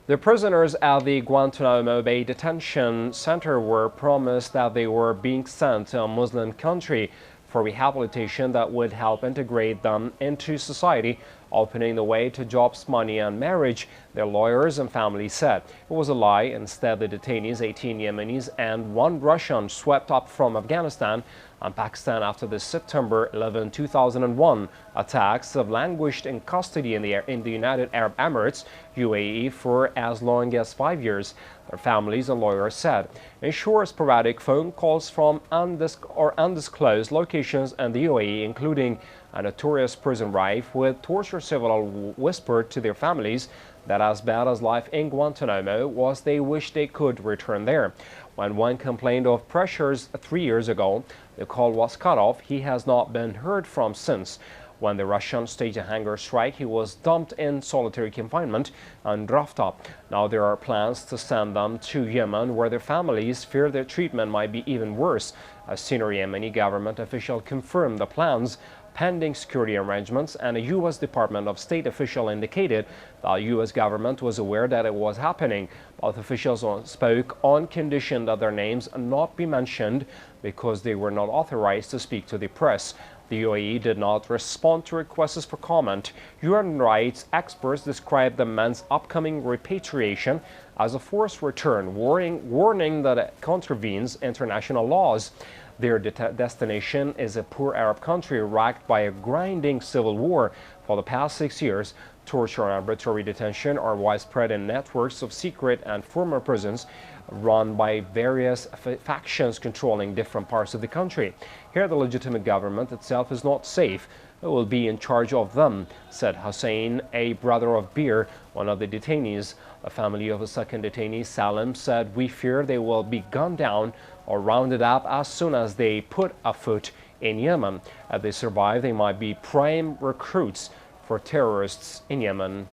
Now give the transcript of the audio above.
The prisoners at the Guantanamo Bay detention center were promised that they were being sent to a Muslim country for rehabilitation that would help integrate them into society, opening the way to jobs, money and marriage, their lawyers and families said. It was a lie. Instead, the detainees, 18 Yemenis and 1 Russian, swept up from Afghanistan and Pakistan after the September 11, 2001 attacks, have languished in custody in the United Arab Emirates, UAE, for as long as 5 years, their families and lawyers said. Ensure sporadic phone calls from undisclosed locations in the UAE, including a notorious prison rife, with torture several whispered to their families that as bad as life in Guantanamo was, they wished they could return there. When one complained of pressures 3 years ago, the call was cut off. He has not been heard from since. When the Russian staged a hunger strike, he was dumped in solitary confinement and roughed up. Now there are plans to send them to Yemen, where their families fear their treatment might be even worse. A senior Yemeni government official confirmed the plans pending security arrangements, and a U.S. Department of State official indicated the U.S. government was aware that it was happening. Both officials spoke on condition that their names not be mentioned because they were not authorized to speak to the press. The UAE did not respond to requests for comment. Human rights experts described the men's upcoming repatriation as a forced return, warning that it contravenes international laws. Their destination is a poor Arab country racked by a grinding civil war. For the past 6 years, torture and arbitrary detention are widespread in networks of secret and former prisons run by various factions controlling different parts of the country. Here, the legitimate government itself is not safe. It will be in charge of them, said Hussein, a brother of Bir, one of the detainees. A family of a second detainee, Salim, said, "We fear they will be gunned down or rounded up as soon as they put a foot in Yemen. If they survive, they might be prime recruits for terrorists in Yemen."